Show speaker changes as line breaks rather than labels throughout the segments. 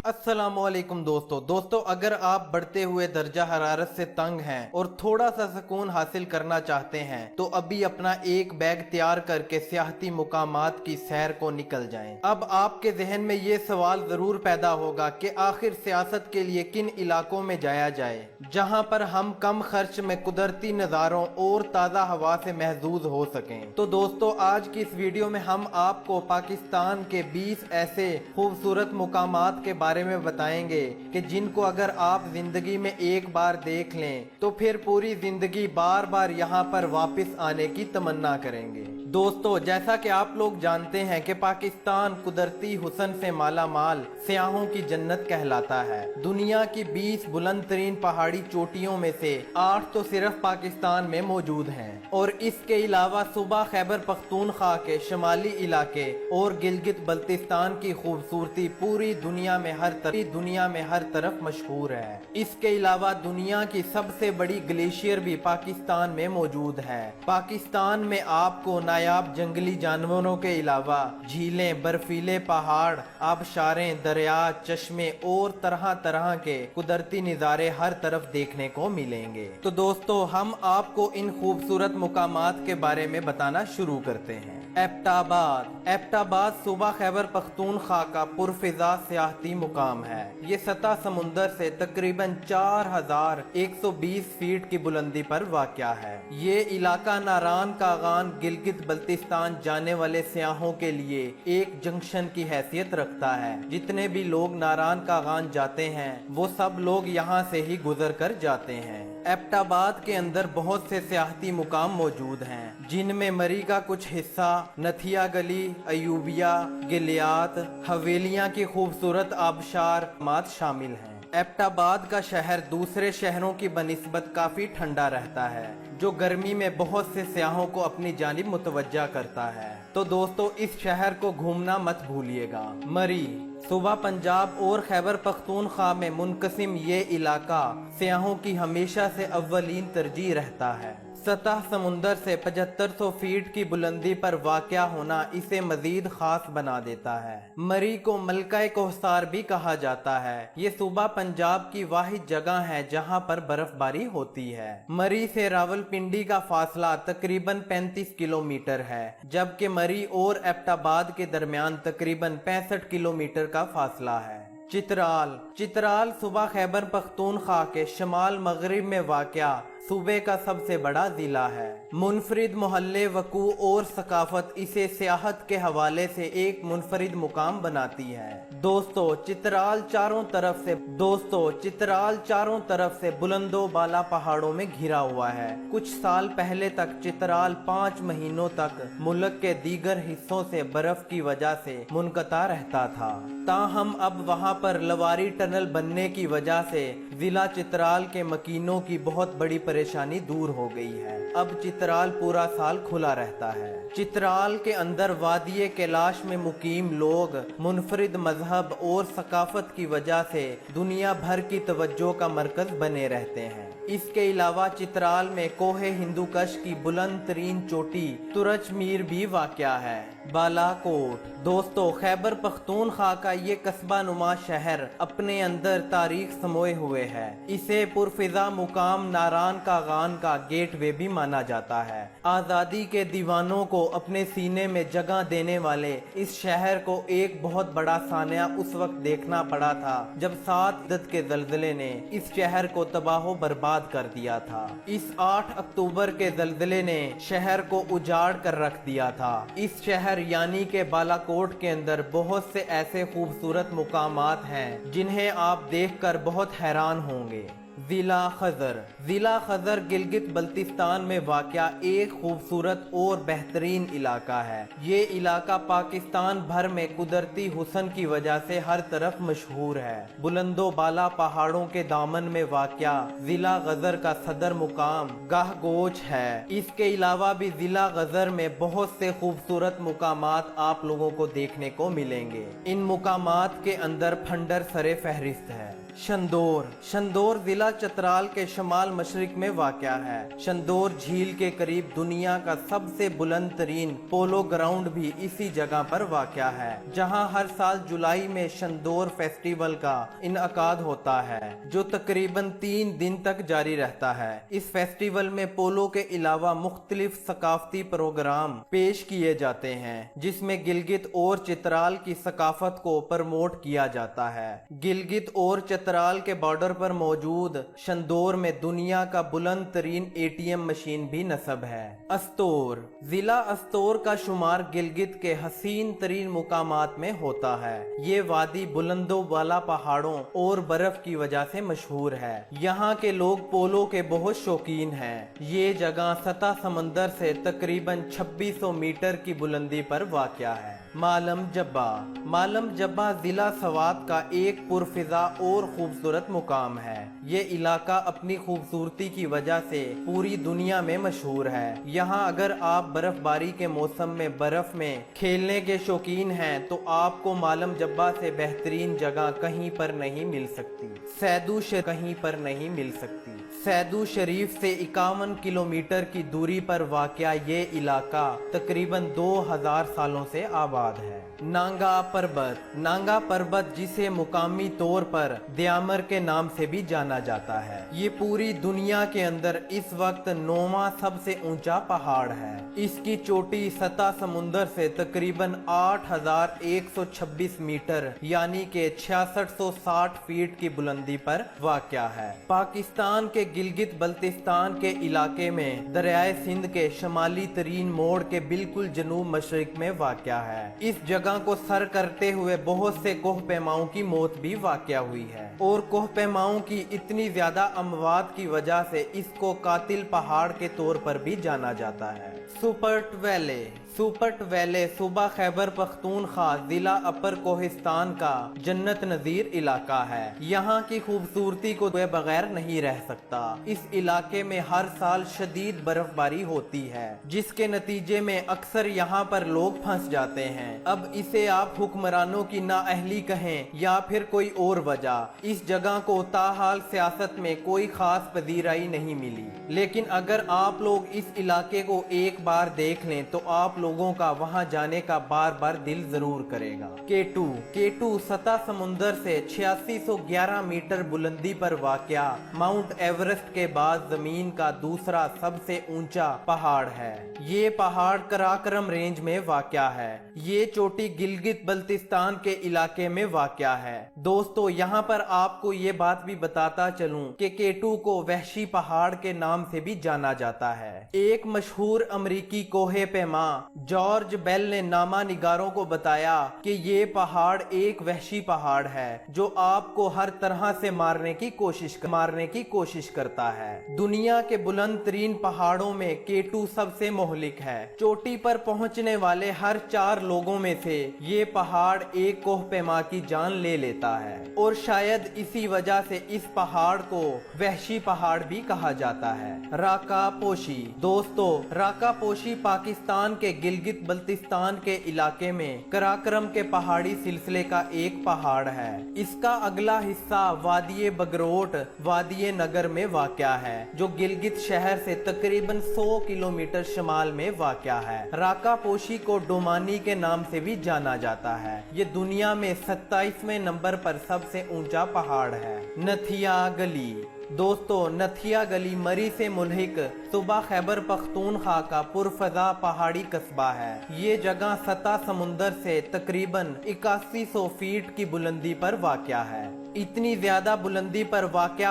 अस्सलामुअलैकुम दोस्तों अगर आप बढ़ते हुए दर्जा हरारत से तंग हैं और थोड़ा सा सुकून हासिल करना चाहते हैं तो अभी अपना एक बैग तैयार करके सियाहती मुकामात की सैर को निकल जाएं। अब आपके जहन में ये सवाल जरूर पैदा होगा कि आखिर सियासत के लिए किन इलाकों में जाया जाए जहां पर हम कम खर्च में कुदरती नज़ारों और ताज़ा हवा से महजूज हो सकें। तो दोस्तों आज की इस वीडियो में हम आपको पाकिस्तान के 20 ऐसे खूबसूरत मुकामात के बारे में बताएंगे कि जिनको अगर आप जिंदगी में एक बार देख लें तो फिर पूरी जिंदगी बार बार यहाँ पर वापस आने की तमन्ना करेंगे। दोस्तों जैसा कि आप लोग जानते हैं कि पाकिस्तान कुदरती हुस्न से माला माल सियाहों की जन्नत कहलाता है। दुनिया की 20 बुलंद तरीन पहाड़ी चोटियों में से 8 तो सिर्फ पाकिस्तान में मौजूद हैं और इसके अलावा सूबा खैबर पख्तूनख्वा के शमाली इलाके और गिलगित बल्तिस्तान की खूबसूरती पूरी दुनिया में हर तरफ मशहूर है। इसके अलावा दुनिया की सबसे बड़ी ग्लेशियर भी पाकिस्तान में मौजूद है। पाकिस्तान में आपको नायाब जंगली जानवरों के अलावा झीलें, बर्फीले पहाड़, आबशारें, दरिया, चश्मे और तरह तरह के कुदरती नज़ारे हर तरफ देखने को मिलेंगे। तो दोस्तों हम आपको इन खूबसूरत मुकामात के बारे में बताना शुरू करते हैं। एबटाबाद सूबा खैबर पख्तूनख्वा का पुरफिजा सियाहती मुकाम है। ये सतह समुंदर से तकरीबन 4120 फीट की बुलंदी पर वाक़या है। ये इलाका नारान कागान गिलगित बल्तिस्तान जाने वाले सियाहों के लिए एक जंक्शन की हैसियत रखता है। जितने भी लोग नारान कागान जाते हैं वो सब लोग यहाँ से ही गुजर कर जाते हैं। एबटाबाद के अंदर बहुत से सियाहती मुकाम मौजूद हैं जिनमें मरी का कुछ हिस्सा, नथिया गली, अयूबिया, गिलियात, हवेलियां की खूबसूरत आबशार मात शामिल हैं। एबटाबाद का शहर दूसरे शहरों की बनिस्बत काफी ठंडा रहता है जो गर्मी में बहुत से सियाहों को अपनी जानिब मुतवज्जा करता है। तो दोस्तों इस शहर को घूमना मत भूलिएगा। मरी सूबा पंजाब और खैबर पख्तूनख्वा में मुनकसिम ये इलाका सियाहों की हमेशा से अव्वलीन तरजीह रहता है। सतह समुंदर से 7500 फीट की बुलंदी पर वाक़या होना इसे मजीद खास बना देता है। मरी को मलका कोहसार भी कहा जाता है। ये सूबा पंजाब की वाहिद जगह है जहां पर बर्फबारी होती है। मरी से रावलपिंडी का फासला तकरीबन 35 किलोमीटर है जबकि मरी और एबटाबाद के दरमियान तकरीबन 65 किलोमीटर का फासला है। चित्राल सूबा खैबर पख्तूनख्वा के शमाल मगरिब में वाक़या सूबे का सबसे बड़ा जिला है। मुनफरिद मोहल्ले, वकू और सकाफत इसे सियाहत के हवाले से एक मुनफरिद मुकाम बनाती है। दोस्तों चित्राल चारों तरफ से बुलंदो बाला पहाड़ों में घिरा हुआ है। कुछ साल पहले तक चित्राल 5 महीनों तक मुल्क के दीगर हिस्सों से बर्फ की वजह से मुनक़ता रहता था। ताहम अब वहां पर लवारी टनल बनने की वजह से जिला चित्राल के मकीनों की बहुत बड़ी परेशानी दूर हो गई है। अब चित्राल पूरा साल खुला रहता है। चित्राल के अंदर वादिये कैलाश में मुकीम लोग मुनफरिद मजहब और सकाफत की वजह से दुनिया भर की तवज्जो का मरकज बने रहते हैं। इसके अलावा चित्राल में कोहे हिंदूकश की बुलंद तरीन चोटी तुरच मीर भी वाक़या है। बालाकोट दोस्तों खैबर पख्तूनख्वा का ये कस्बा नुमा शहर अपने अंदर तारीख समोए हुए है। इसे पुरफिजा मुकाम नारान कागान का गेटवे भी माना जाता है। आज़ादी के दीवानों को अपने सीने में जगह देने वाले इस शहर को एक बहुत बड़ा सानिया उस वक्त देखना पड़ा था जब 7 शिद्दत के ज़ल्ज़ले ने इस शहर को तबाह बर्बाद कर दिया था। इस 8 अक्टूबर के ज़ल्ज़ले ने शहर को उजाड़ कर रख दिया था। इस शहर यानी के बालाकोट के अंदर बहुत से ऐसे खूबसूरत मुकामात हैं जिन्हें आप देखकर बहुत हैरान होंगे। जिला खजर गिलगित बल्तिस्तान में वाक़या एक खूबसूरत और बेहतरीन इलाका है। ये इलाका पाकिस्तान भर में कुदरती हुस्न की वजह से हर तरफ मशहूर है। बुलंदो बाला पहाड़ों के दामन में वाक़या जिला गजर का सदर मुकाम गाहगोच है। इसके अलावा भी जिला गजर में बहुत से खूबसूरत मुकामात आप लोगों को देखने को मिलेंगे। इन मुकामात के अंदर फंडर सरे फहरिस्त है। शंदोर शंदोर जिला चतराल के शमाल मशरिक में वाक़या है। शंदोर झील के करीब दुनिया का सबसे बुलंद तरीन पोलो ग्राउंड भी इसी जगह पर वाक़या है, जहां हर साल जुलाई में शंदोर फेस्टिवल का इनअकाद होता है, जो तकरीबन 3 दिन तक जारी रहता है। इस फेस्टिवल में पोलो के अलावा मुख्तलिफ सकाफती प्रोग्राम पेश किए जाते हैं, जिसमें गिलगित और चित्राल की सकाफत को प्रमोट किया जाता है। गिलगित और चित्राल के बॉर्डर पर मौजूद शंदोर में दुनिया का बुलंद तरीन ATM मशीन भी नस्ब है। अस्तोर जिला अस्तोर का शुमार गिलगित के हसीन तरीन मुकामात में होता है। ये वादी बुलंदों वाला पहाड़ों और बर्फ की वजह से मशहूर है। यहाँ के लोग पोलो के बहुत शौकीन हैं। ये जगह सतह समंदर से तकरीबन 2600 मीटर की बुलंदी पर वाक़या है। मालम जब्बा जिला सवात का एक पुरफिजा और खूबसूरत मुकाम है। ये इलाका अपनी खूबसूरती की वजह से पूरी दुनिया में मशहूर है। यहाँ अगर आप बर्फबारी के मौसम में बर्फ में खेलने के शौकीन हैं तो आपको मालम जब्बा से बेहतरीन जगह कहीं पर नहीं मिल सकती। सैदू शरीफ से 51 किलोमीटर की दूरी पर वाक़या ये इलाका तकरीबन 2000 सालों से आबाद है। नांगा पर्वत जिसे मुकामी तौर पर द्यामर के नाम से भी जाना जाता है, ये पूरी दुनिया के अंदर इस वक्त 9वां सबसे ऊंचा पहाड़ है। इसकी चोटी सतह समुंदर से तकरीबन 8126 मीटर यानी के 6660 फीट की बुलंदी पर वाक़या है। पाकिस्तान के गिलगित बल्तिस्तान के इलाके में दरियाए सिंध के शमाली तरीन मोड़ के बिल्कुल जनूब मशरिक में वाक़या है। इस जगह को सर करते हुए बहुत से कोह पैमाओं की मौत भी वाक़या हुई है, और कोह पैमाओं की इतनी ज्यादा अमवात की वजह से इसको कातिल पहाड़ के तौर पर भी जाना जाता है। सुपट वैले सूबा खैबर पख्तूनख्वा जिला अपर कोहिस्तान का जन्नत नजीर इलाका है। यहाँ की खूबसूरती को बगैर नहीं रह सकता। इस इलाके में हर साल शदीद बर्फबारी होती है, जिसके नतीजे में अक्सर यहाँ पर लोग फंस जाते हैं। अब इसे आप हुक्मरानों की नाअहली कहें या फिर कोई और वजह, इस जगह को ताहाल सियासत में कोई खास पजीराई नहीं मिली। लेकिन अगर आप लोग इस इलाके को एक बार देख लें तो आप लोगों का वहां जाने का बार बार दिल जरूर करेगा। केटू सतह समुंदर से 8611 मीटर बुलंदी पर वाक़या माउंट एवरेस्ट के बाद जमीन का दूसरा सबसे ऊंचा पहाड़ है। ये पहाड़ कराकरम रेंज में वाक़या है। ये चोटी गिलगित बल्तिस्तान के इलाके में वाक़या है। दोस्तों, यहाँ पर आपको ये बात भी बताता चलूं कि केटू को वहशी पहाड़ के नाम से भी जाना जाता है। एक मशहूर अमरीकी कोहे पैमा जॉर्ज बेल ने नामा निगारों को बताया कि ये पहाड़ एक वहशी पहाड़ है जो आपको हर तरह से मारने की कोशिश करता है। दुनिया के बुलंद तरीन पहाड़ों में केटू सबसे मोहलिक है। चोटी पर पहुंचने वाले हर 4 लोगों में से ये पहाड़ एक कोह पैमा की जान ले लेता है, और शायद इसी वजह से इस पहाड़ को वहशी पहाड़ भी कहा जाता है। राकापोशी दोस्तों, राकापोशी पाकिस्तान के गिलगित बल्तिस्तान के इलाके में कराकरम के पहाड़ी सिलसिले का एक पहाड़ है। इसका अगला हिस्सा वादिये बगरोट वादिये नगर में वाक़या है, जो गिलगित शहर से तकरीबन 100 किलोमीटर शमाल में वाक़या है। राकापोशी को डोमानी के नाम से भी जाना जाता है। ये दुनिया में 27वें नंबर पर सबसे ऊंचा पहाड़ है। नथिया गली दोस्तों, नथिया गली मरी से मुल्हिक सूबा खैबर पख्तूनख्वा का पुरफजा पहाड़ी कस्बा है। ये जगह सतह समुंदर से तकरीबन 8100 फीट की बुलंदी पर वाक़या है। इतनी ज्यादा बुलंदी पर वाक़या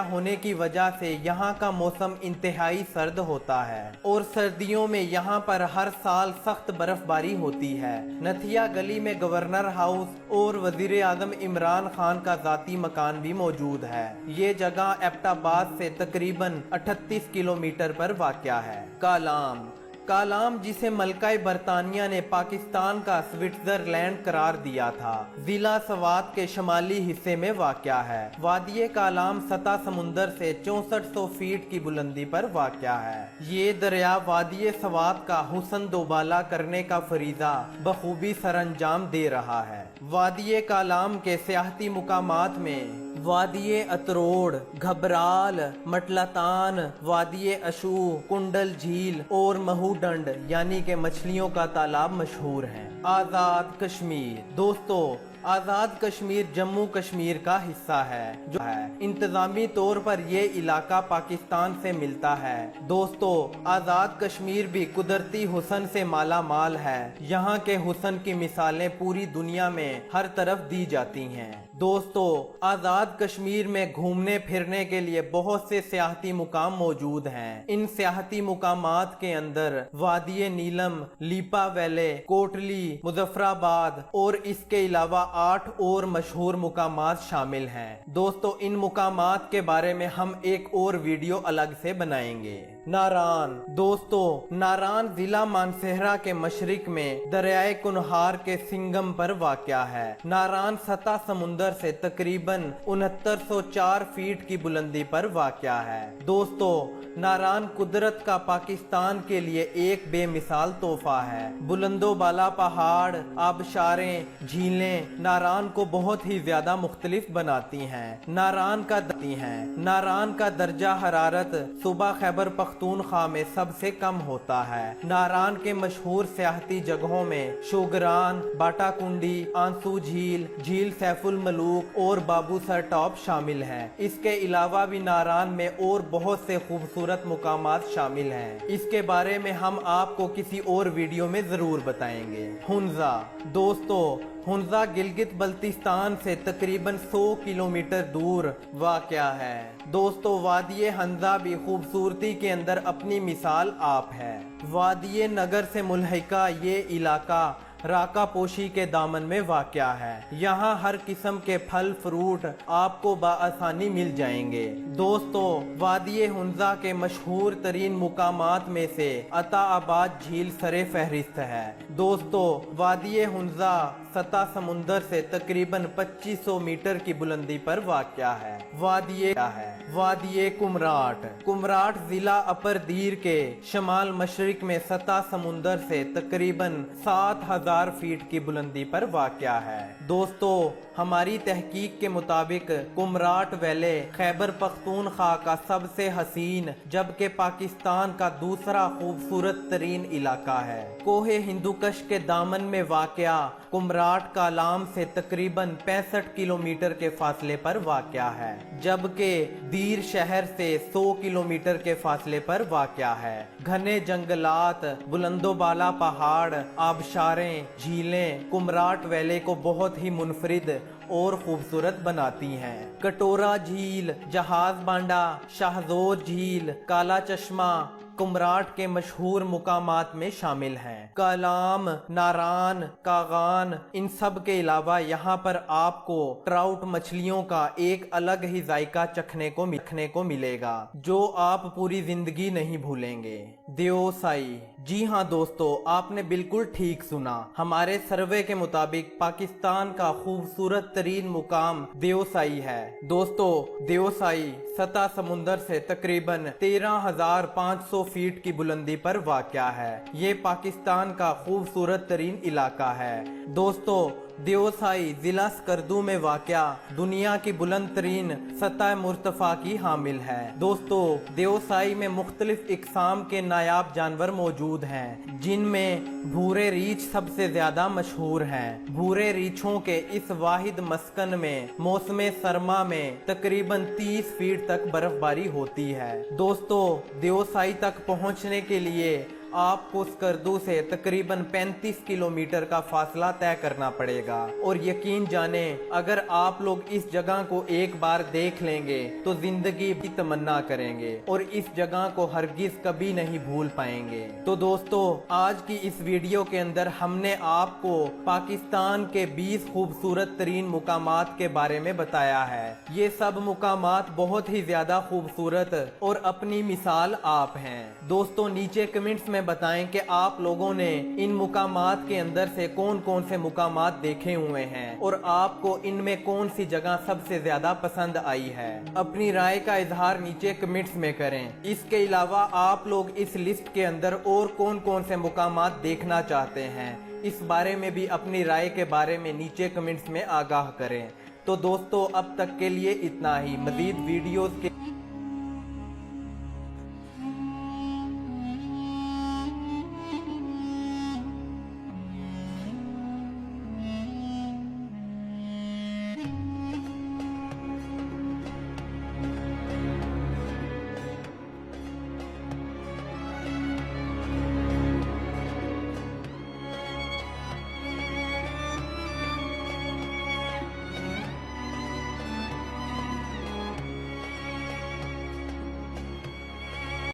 होने की वजह से यहाँ का मौसम इंतहाई सर्द होता है, और सर्दियों में यहाँ पर हर साल सख्त बर्फबारी होती है। नथिया गली में गवर्नर हाउस और वजीर आजम इमरान खान का जाती मकान भी मौजूद है। ये जगह एबटाबाद से तकरीबन 38 किलोमीटर पर वाक़या है। कालाम जिसे मलकाए बरतानिया ने पाकिस्तान का स्विट्जरलैंड करार दिया था, जिला सवात के शमाली हिस्से में वाक़या है। वादिये कालाम सतह समुंदर से 6400 फीट की बुलंदी पर वाक़या है। ये दरिया वादिये सवात का हुस्न दोबाला करने का फरीजा बखूबी सरअंजाम दे रहा है। वादिये कालाम के सियाहती मुकामात में वादिये अतरोड़, घबराल, मटलातान, वादिये अशू, कुंडल झील और महूडंड यानी कि मछलियों का तालाब मशहूर हैं। आज़ाद कश्मीर। दोस्तों, आज़ाद कश्मीर जम्मू कश्मीर का हिस्सा है जो है इंतजामी तौर पर ये इलाका पाकिस्तान से मिलता है। दोस्तों, आज़ाद कश्मीर भी कुदरती हुस्न से माला माल है। यहाँ के हुस्न की मिसालें पूरी दुनिया में हर तरफ दी जाती हैं। दोस्तों, आज़ाद कश्मीर में घूमने फिरने के लिए बहुत से सियाहती मुकाम मौजूद हैं। इन सियाहती मुकामात के अंदर वादिये नीलम, लीपा वैले, कोटली, मुजफ्फराबाद और इसके अलावा 8 और मशहूर मुकामात शामिल हैं। दोस्तों, इन मुकामात के बारे में हम एक और वीडियो अलग से बनाएंगे। नारान। दोस्तों, नारान जिला मानसेहरा के मशरिक में दरियाए कुनहार के सिंगम पर वाक़या है। नारान सतह समुंदर से तकरीबन 6904 फीट की बुलंदी पर वाक़या है। दोस्तों, नारान कुदरत का पाकिस्तान के लिए एक बेमिसाल तोहफा है। बुलंदो बाला पहाड़, आबशारें, झीलें नारान को बहुत ही ज्यादा मुख्तलिफ बनाती हैं। नारान का दर्जा हरारत सुबह खैबर पख्तूनख्वा में सबसे कम होता है। नारान के मशहूर सियाहती जगहों में शुगरान, बाटा कुंडी, आंसू झील, झील सैफुल मलूक और बाबू सर टॉप शामिल हैं। इसके अलावा भी नारान में और बहुत से खूबसूरत मुकामात शामिल हैं। इसके बारे में हम आपको किसी और वीडियो में जरूर बताएंगे। हुंजा। दोस्तों, हुंजा गिलगित बल्तिस्तान से तकरीबन 100 किलोमीटर दूर वाक़या है। दोस्तों, वादिये हंजा भी खूबसूरती के अंदर अपनी मिसाल आप है। वादिये नगर से मुल्हिका ये इलाका राका पोशी के दामन में वाक़या है। यहाँ हर किस्म के फल फ्रूट आपको बाआसानी मिल जाएंगे। दोस्तों, वादिये हुंजा के मशहूर तरीन मुकामात में से अता आबाद झील सरे फहरिस्त है। दोस्तों, वादिये हुंजा सतह समुंदर से तकरीबन 2500 मीटर की बुलंदी पर वाक़या है। वादिये कुमराट। कुमराट जिला अपर दीर के शमाल मशरिक में सतह समुंदर से तकरीबन 7000 फीट की बुलंदी पर वाक़या है। दोस्तों, हमारी तहकीक के मुताबिक कुमराट वैले खैबर पख्तूनख्वा का सबसे हसीन जबकि पाकिस्तान का दूसरा खूबसूरत तरीन इलाका है। कोहे हिंदुकश के दामन में वाक़या कुमराट कालाम से तकरीबन 65 किलोमीटर के फासले पर वाक़या है, जबकि दीर शहर से 100 किलोमीटर के फासले पर वाक़या है। घने जंगलात, बुलंदोबाला पहाड़, आबशारें, झीलें कुमराट वैले को बहुत ही मुनफरिद और खूबसूरत बनाती हैं। कटोरा झील, जहाज बांडा, शाहजोर झील, काला चश्मा कुमराट के मशहूर मुकामात में शामिल हैं। कालाम, नारान, कागान इन सब के अलावा यहाँ पर आपको ट्राउट मछलियों का एक अलग ही जायका चखने को मिलेगा जो आप पूरी जिंदगी नहीं भूलेंगे। देओसाई। जी हाँ दोस्तों, आपने बिल्कुल ठीक सुना। हमारे सर्वे के मुताबिक पाकिस्तान का खूबसूरत तरीन मुकाम देओसाई है। दोस्तों, देओसाई सतह समुंदर से तकरीबन 13,500 फीट की बुलंदी पर वाक़या है। ये पाकिस्तान का खूबसूरत तरीन इलाका है। दोस्तों, देओसाई जिला स्कर्दू में वाक़या दुनिया की बुलंद तरीन सतह मुर्तफा की हामिल है। दोस्तों, देओसाई में मुख्तलिफ इकसाम के नायाब जानवर मौजूद हैं, जिनमें भूरे रीछ सबसे ज्यादा मशहूर हैं। भूरे रीछों के इस वाहिद मस्कन में मौसम सरमा में तकरीबन 30 फीट तक बर्फबारी होती है। दोस्तों, देओसाई तक पहुंचने के लिए आपको स्कर्दू से तकरीबन 35 किलोमीटर का फासला तय करना पड़ेगा और यकीन जाने अगर आप लोग इस जगह को एक बार देख लेंगे तो जिंदगी भी तमन्ना करेंगे और इस जगह को हरगिज कभी नहीं भूल पाएंगे। तो दोस्तों, आज की इस वीडियो के अंदर हमने आपको पाकिस्तान के 20 खूबसूरत तरीन मुकामात के बारे में बताया है। ये सब मुकामात बहुत ही ज्यादा खूबसूरत और अपनी मिसाल आप हैं। दोस्तों, नीचे कमेंट्स में में बताएं कि आप लोगों ने इन मुकामात के अंदर से कौन कौन से मुकामात देखे हुए हैं और आपको इनमें कौन सी जगह सबसे ज्यादा पसंद आई है। अपनी राय का इजहार नीचे कमेंट्स में करें। इसके अलावा आप लोग इस लिस्ट के अंदर और कौन कौन से मुकामात देखना चाहते हैं, इस बारे में भी अपनी राय के बारे में नीचे कमेंट्स में आगाह करें। तो दोस्तों अब तक के लिए इतना ही। मजीद वीडियोस के